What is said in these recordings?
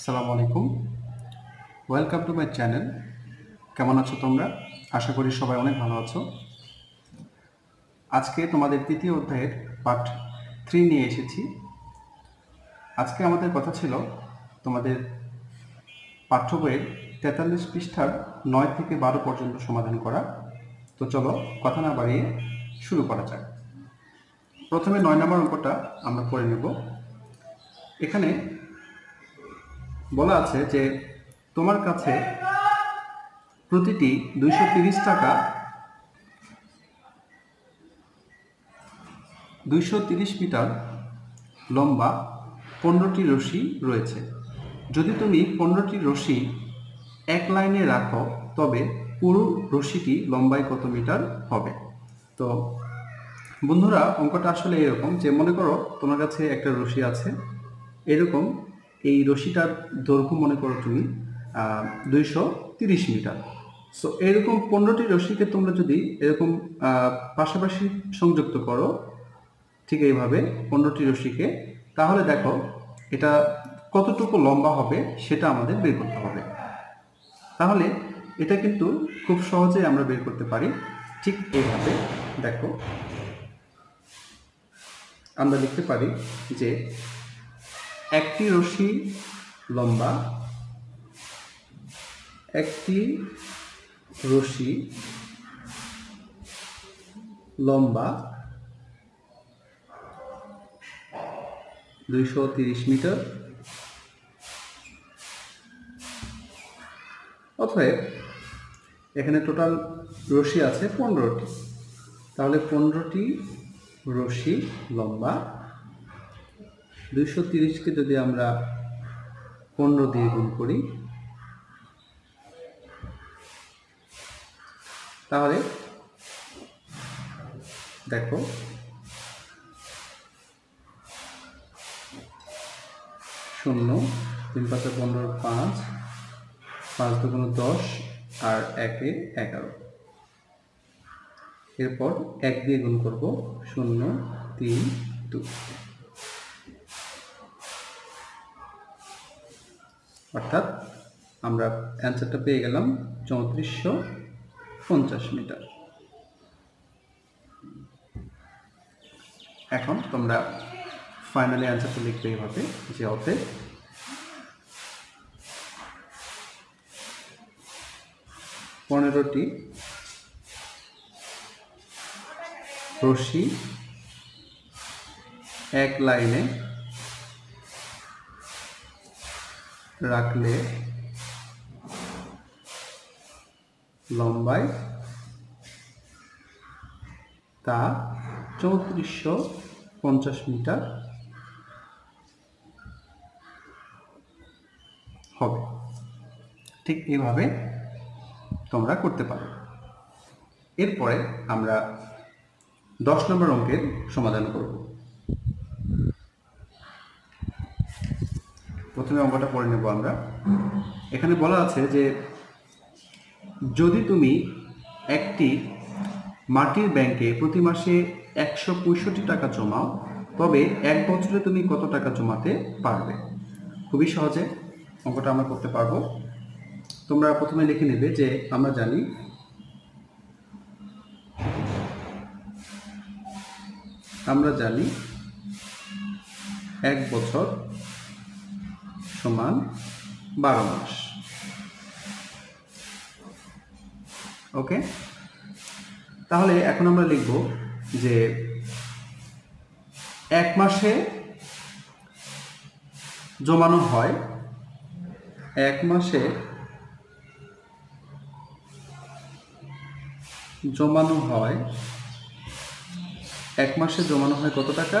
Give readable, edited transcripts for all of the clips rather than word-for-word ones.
আসসালামু আলাইকুম। Welcome to my channel. কেমন আছো তোমরা? আশা করি সবাই অনেক ভালো আছো। আজকে তোমাদের তৃতীয় অধ্যায়ের পার্ট 3 নিয়ে এসেছি। আজকে আমাদের কথা ছিল তোমাদের পাঠ্য বইয়ের 43 পৃষ্ঠার 9 থেকে 12 পর্যন্ত সমাধান করা। তো চলো কথা না বাড়িয়ে শুরু করা যাক। প্রথমে 9 নম্বর অঙ্কটা আমরা করে নেব। এখানে বলা আছে যে তোমার কাছে প্রতিটি 230 টাকা 230 মিটার লম্বা 15টি রশি রয়েছে। যদি তুমি 15টি রশি এক লাইনে রাখো তবে পুরো রশিটি লম্বায় কত মিটার হবে? তো বন্ধুরা, অঙ্কটা আসলে এরকম যে মনে করো তোমার কাছে একটা রশি আছে, এরকম এই রশিটার দৈর্ঘ্য মনে করো তুমি 230 মিটার। সো এরকম 15টি রশিকে তোমরা যদি এরকম পাশাপাশি সংযুক্ত করো ঠিক এইভাবে 15টি রশিকে, তাহলে দেখো এটা কতটুকু লম্বা হবে সেটা আমাদের বের করতে হবে। তাহলে এটা কিন্তু খুব সহজেই আমরা বের করতে পারি। ঠিক এইভাবে দেখো আমরা লিখতে পারি যে একটি রশি লম্বা, একটি রশি লম্বা 230 মিটার। অতএব এখানে টোটাল রশি আছে 15টি। তাহলে 15টি রশি লম্বা, 230কে যদি আমরা 15 দিয়ে গুণ করি তাহলে দেখো 0, 3 × 5 = 15, 5, 5 × 2 = 10 আর 1 = 11। এরপর 1 দিয়ে গুণ করব, 0, 3, 2। অর্থাৎ আমরা অ্যান্সারটা পেয়ে গেলাম 3450 মিটার। এখন তোমরা ফাইনালি অ্যান্সারটা লিখবে এইভাবে যে অতএব পনেরোটি রশি এক লাইনে রাখলে লম্বায় তা 3450 মিটার হবে। ঠিক এইভাবে তোমরা করতে পারো। এরপরে আমরা 10 নম্বর অঙ্কের সমাধান করব। প্রথমে অঙ্কটা পড়ে নেব আমরা। এখানে বলা আছে যে যদি তুমি একটি মাটির ব্যাংকে প্রতি মাসে 165 টাকা জমাও তবে এক বছরে তুমি কত টাকা জমাতে পারবে? খুবই সহজে অঙ্কটা আমরা করতে পারবো। তোমরা প্রথমে লিখে নেবে যে আমরা জানি 1 বছর সমান 12 মাস। ওকে, তাহলে এখন আমরা লিখব যে এক মাসে জমানো হয়, এক মাসে জমানো হয় কত টাকা?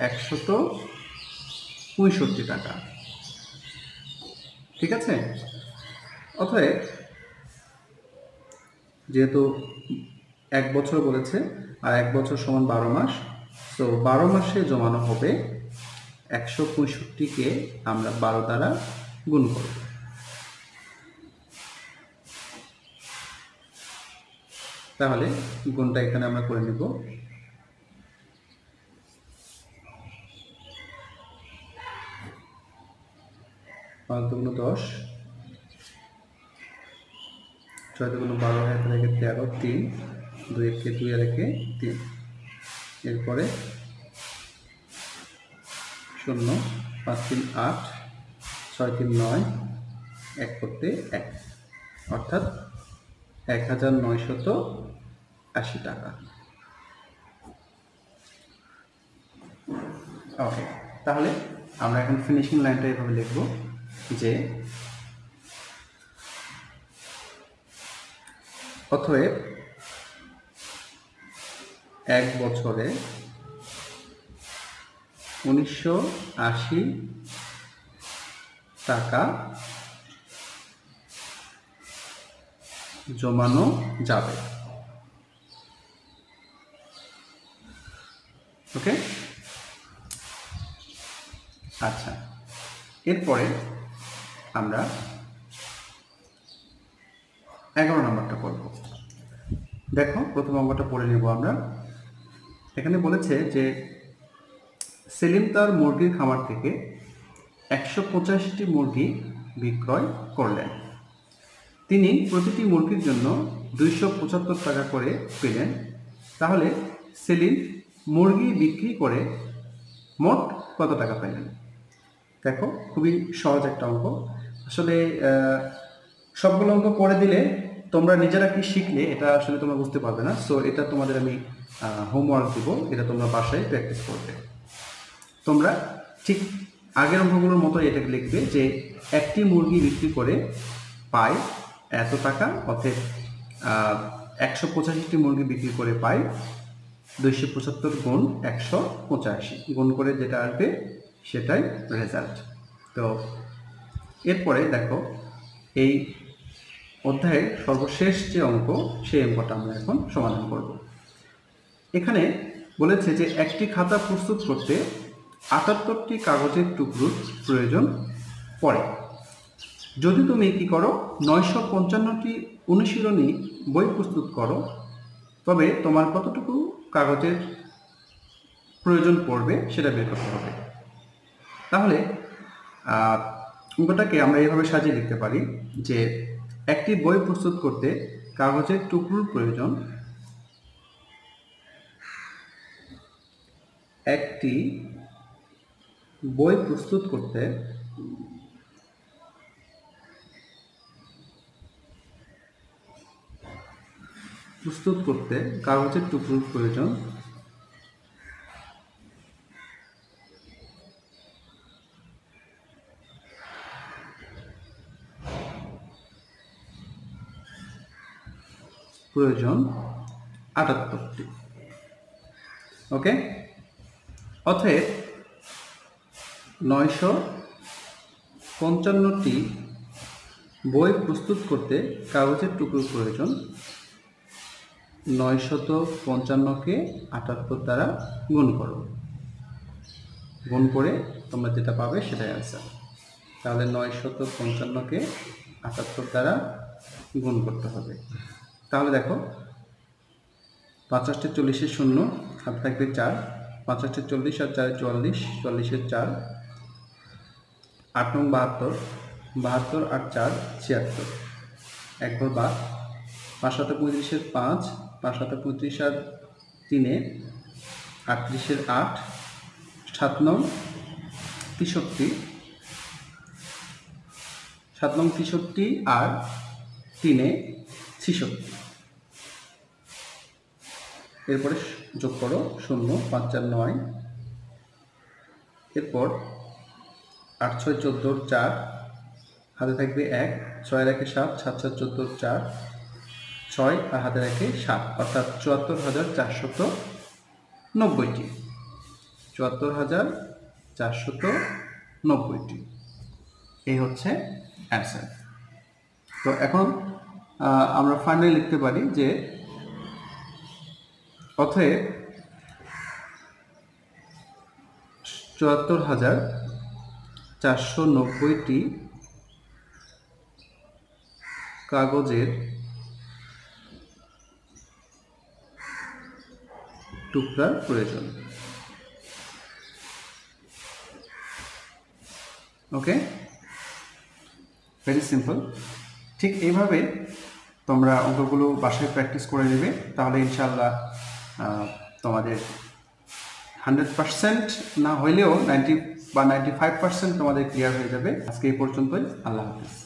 165 টাকা। ঠিক আছে, অতএব যেহেতু 1 বছর বলেছে আর 1 বছর সমান 12 মাস, তো 12 মাসে জমানো হবে 165কে আমরা 12 দ্বারা গুণ করব। তাহলে গুণটা এখানে আমরা করে নেব। 5 দুগুণ 10, 6 দুগুণ 12, 1 রেখে 13, 3, 2 একে 2 আর একে 3, এরপরে 0, 5 3 8, 6 3 9, 1 করতে 1, অর্থাৎ 1980 টাকা। ওকে, তাহলে আমরা এখন ফিনিশিং লাইনটা এভাবে লিখব যে অতএব 1 বছরে 1980 টাকা জমানো যাবে। ওকে, আচ্ছা, এরপরে আমরা 11 নম্বরটা করব। দেখো, প্রথম অঙ্কটা পড়ে নেব আমরা। এখানে বলেছে যে সেলিম তার মুরগির খামার থেকে 185টি মুরগি বিক্রয় করলেন। তিনি প্রতিটি মুরগির জন্য 275 টাকা করে পেলেন। তাহলে সেলিম মুরগি বিক্রি করে মোট কত টাকা পেলেন? দেখো, খুবই সহজ একটা অঙ্ক। আসলে সবগুলো অঙ্ক করে দিলে তোমরা নিজেরা কি শিখলে এটা আসলে তোমরা বুঝতে পারবে না। সো এটা তোমাদের আমি হোমওয়ার্ক দিব, এটা তোমরা বাসায় প্র্যাকটিস করবে। তোমরা ঠিক আগের অঙ্কগুলোর মতো এটাকে লিখবে যে একটি মুরগি বিক্রি করে পায় এত টাকা, অর্থাৎ 185টি মুরগি বিক্রি করে পায় 275 গুণ 185, গুণ করে যেটা আসবে সেটাই রেজাল্ট। তো এরপরে দেখো, এই অধ্যায়ের সর্বশেষ যে অঙ্ক, সেই অঙ্কটা আমরা এখন সমাধান করব। এখানে বলেছে যে একটি খাতা প্রস্তুত করতে 78টি কাগজের টুকরোর প্রয়োজন পড়ে। যদি তুমি কি করো 955টি অনুশীলনী বই প্রস্তুত করো, তবে তোমার কতটুকু কাগজের প্রয়োজন পড়বে সেটা বের করতে হবে। তাহলে অঙ্কটাকে আমরা এইভাবে সাজিয়ে লিখতে পারি যে একটি বই প্রস্তুত করতে কাগজের টুকরোর প্রয়োজন, একটি বই প্রস্তুত করতে কাগজের টুকরোর প্রয়োজন, প্রয়োজন 78টি। ওকে, অতএব 955টি বই প্রস্তুত করতে কাগজের টুকরোর প্রয়োজন। 955কে 78 দ্বারা গুণ করো, গুণ করে তোমরা যেটা পাবে সেটাই আনসার। তাহলে 955কে 78 দ্বারা গুণ করতে হবে। তাহলে দেখো, 50 40 শূন্য, হাতে থাকবে 4, 50 40 আর 4 44, 44 4, 8 নং 72, 72 আর 4 76, 1 ঘর বাদ, 5 7 35 5, 5 7 35 আর 3 38 8, 7 নং 63, 7 নং 63 আর 3 66, এরপরে যোগ করো 0 5 4 9, এরপর 8 6 14 4, হাতে থাকবে 1, 6 রেখে 7, 7 7 14 4, 6 আর হাতে রেখে 7, অর্থাৎ 74,490টি, 74,490টি, এই হচ্ছে অ্যান্সার। তো এখন আমরা ফাইনালি লিখতে পারি যে অতএব 74,490টি কাগজের টুকরার প্রয়োজন। ওকে, ভেরি সিম্পল। ঠিক এইভাবে তোমরা অঙ্কগুলো বাসায় প্র্যাকটিস করে নেবে, তাহলে ইনশাআল্লাহ তোমাদের 100% না হইলেও 90 বা 95% তোমাদের ক্লিয়ার হয়ে যাবে। আজকে এই পর্যন্তই। আল্লাহ হাফিজ।